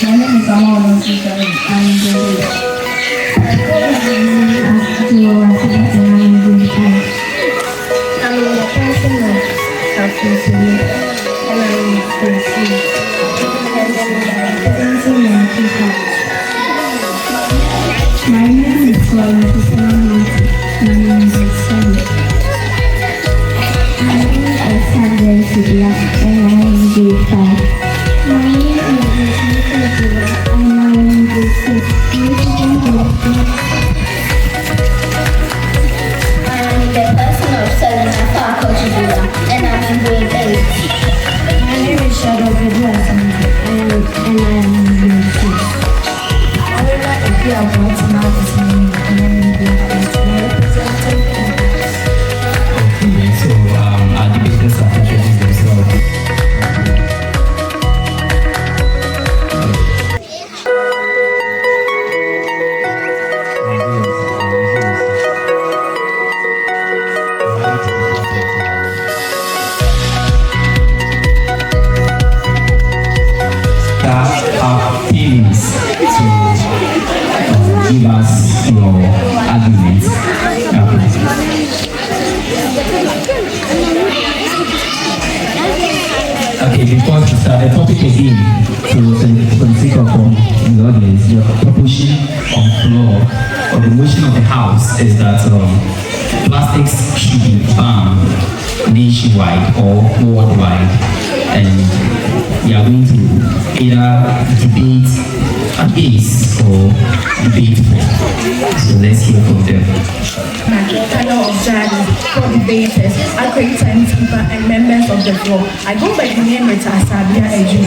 My name is Amon. I'm the person of self-control, and I'm perceived. My name is Cora. My name is Sunny. My name is Sandra Sibila, and I am grade 5. My name is Sibila, and I am grade 6. I'm the person of Selena Farko-Chibula, and I'm in grade 8. My name is Shadow Bedouin, and I am in grade 6. However, if you are going to now this morning, and I'm in grade 8, my representative. Okay, so our debaters have introduced themselves. Feelings to give us your arguments. Okay, before we start the topic again, to consider from the audience, the proposition on floor or the motion of the House is that plastics should be banned nationwide or worldwide, and we are going to either debate against or debate for. So let's hear from them. Panel of judges, co-debaters, accredited timekeeper, and members of the floor. I go by the name Rita Sabia Eju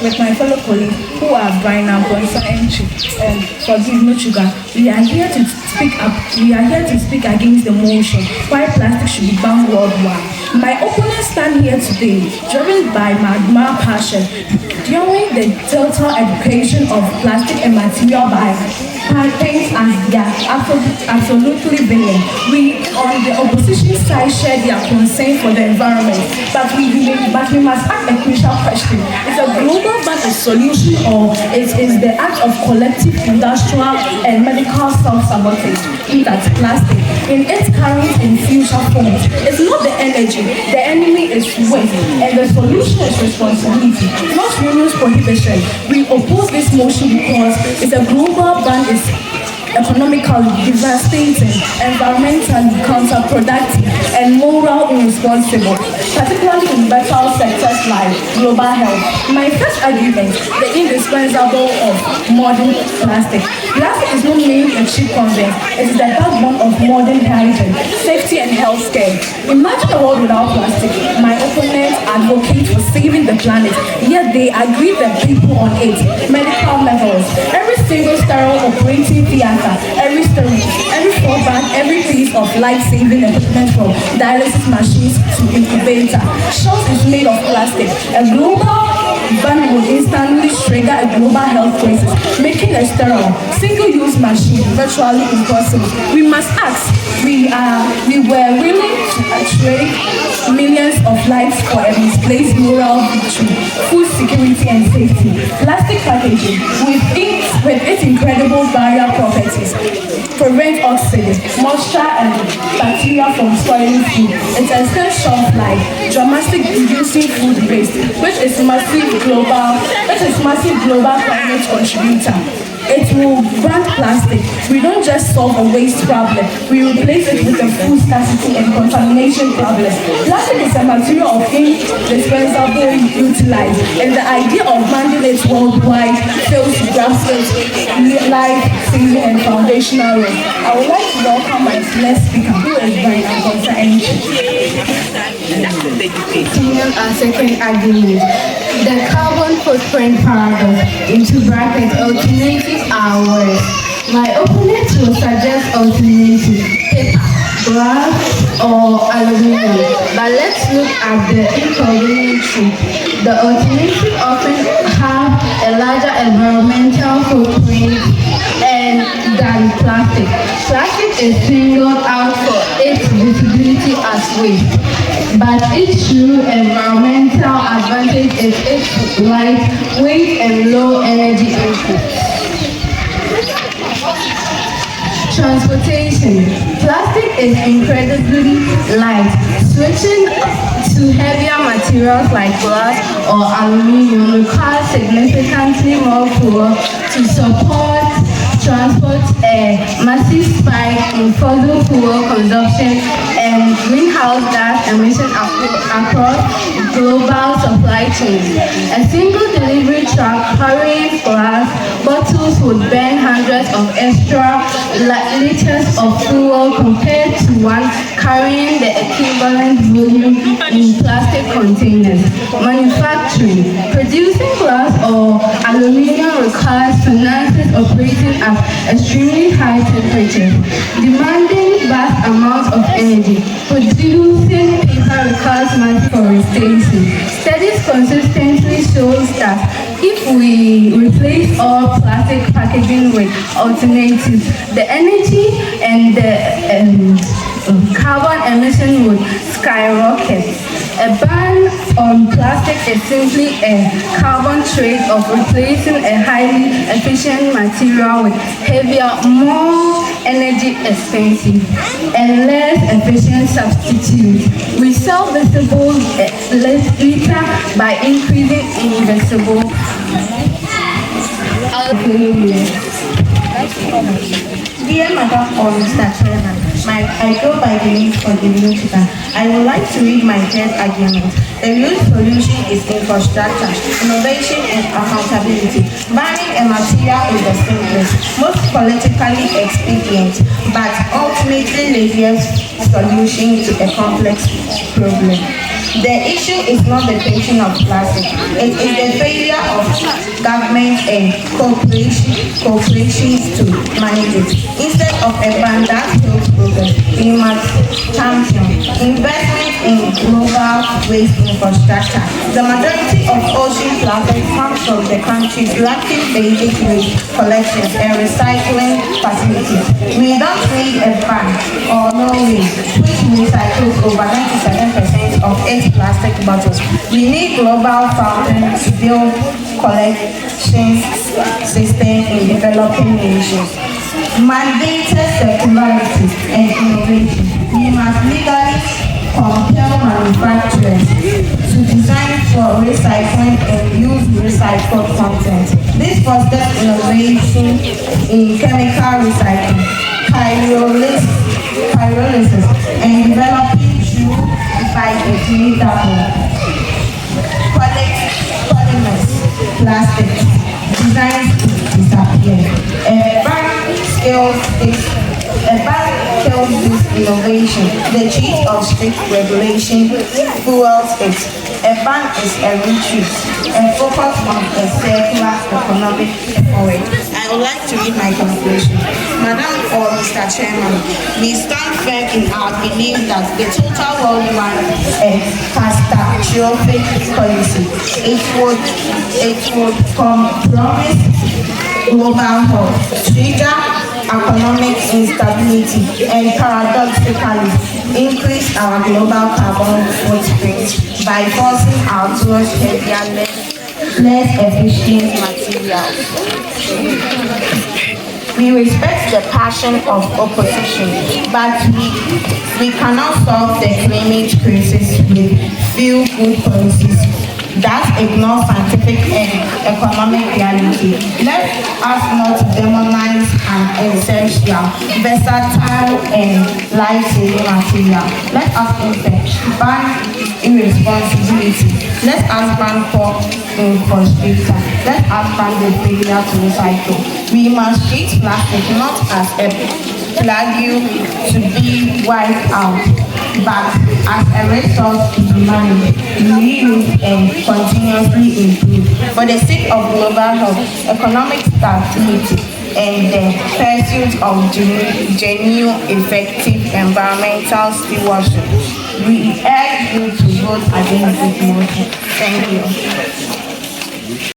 with my fellow colleagues who are Brian Bonsa and Forgive No Sugar. We are here to speak up. We are here to speak against the motion why plastic should be banned worldwide. My opponents stand here today, driven by my passion. During the total education of plastic and material by paints and they are absolutely brilliant. We on the opposition side share their concern for the environment, but we must ask a crucial question: is a global ban a solution, or is the act of collective industrial and medical self-sabotage? That plastic in its current and future forms is not the energy. The enemy is waste, and the solution is responsibility, not unions prohibition. We oppose this motion because it's a global ban is economically devastating, environmentally counterproductive, and morally irresponsible, particularly in vital sectors like global health. My first argument, the indispensable of modern plastic. Plastic is not merely a cheap conveyance, it is the backbone of modern hygiene, safety, and healthcare. Imagine a world without plastic. My opponents advocate for saving the planet, yet they agree that people on it. Medical levels, every single sterile operating theater, every story, every bag, every piece of life-saving equipment from dialysis machines to incubator. Shells is made of plastic. A global ban will instantly trigger a global health crisis, making a sterile, single-use machine virtually impossible. We must ask, we were willing to trade millions of lives for a misplaced moral victory, food security and safety. Plastic packaging with its incredible barrier properties prevent oxygen, moisture and bacteria from spoiling food. It extends shelf life, dramatically reducing food waste, which is massive global climate contributor. It will ban plastic. We don't just solve a waste problem, we replace it with a food scarcity and contamination problem. Plastic is a material of indispensable utilized, and the idea of banning it worldwide fails to grasp its life-saving and foundational role. I would like to welcome my next speaker, who is Brian Bonsa and Our second argument, the carbon footprint paradox, into brackets, alternatives are worse. My opponent will suggest alternatives, paper, glass, or aluminum. But let's look at the inconvenient truth. The alternatives often have a larger environmental footprint than plastic. Plastic is singled out for its visibility as waste, but its true environmental advantage is its light weight and low Transportation. Plastic is incredibly light. Switching to heavier materials like glass or aluminum requires significantly more fuel to support transport. A massive spike in fossil fuel consumption and greenhouse gas emissions across global supply chains. A single delivery truck carrying glass bottles would burn hundreds of extra liters of fuel compared to one carrying the equivalent volume in plastic containers. Manufacturing. Producing glass or aluminum requires furnaces operating at extremely high temperatures, demanding vast amounts of energy. Producing paper requires mass forestation. Studies consistently show that if we replace all plastic packaging with alternatives, the energy and the carbon emission would skyrocket. A ban on plastic is simply a carbon trade of replacing a highly efficient material with heavier, more energy expensive, and less efficient substitute. We sell visible litter by increasing invisible Dear Madam or Mr. Chairman, I go by the name for the Lucifer. I would like to read my third argument. The real solution is infrastructure, innovation, and accountability. Banning a material is the simplest, most politically expedient, but ultimately laziest solution to a complex problem. The issue is not the creation of plastic. It is the failure of government and corporations to manage it. Instead of a ban that kills progress, we must champion investment in global waste infrastructure. The majority of ocean plastic comes from the countries lacking basic waste collection and recycling facilities. We don't need a ban or no waste, which recycles over 97% of its plastic bottles. We need global fountains to build collection systems in developing nations. Mandated circularity and innovation. We must legally compel manufacturers to design for recycling and use recycled content. This fosters innovation in chemical recycling, pyrolysis, and developing true biodegradable polymers, plastics, designed to disappear. A ban kills this innovation. The cheat of strict regulation fuels it. A ban is a retreat, a focus on a circular economic forward. I would like to read my conclusion. Madam or Mr. Chairman, we stand firm in our belief that the total world wants a catastrophic policy. It would compromise global health, trigger economic instability, and paradoxically increase our global carbon footprint by forcing our towards heavier, less efficient materials. We respect the passion of opposition, but we cannot solve the climate crisis with feel-good policies that ignore scientific and economic reality. Let us not demonize an essential, versatile, and life-saving material. Let us instead ban irresponsibility. Let us ban poor infrastructure. Let us ban the failure to recycle. We must treat plastic not as a plague to be wiped out, but as a resource to be managed, reused, and continuously improved for the sake of global health, economic stability, and the pursuit of genuine, effective environmental stewardship. We urge you to vote against this motion. Thank you.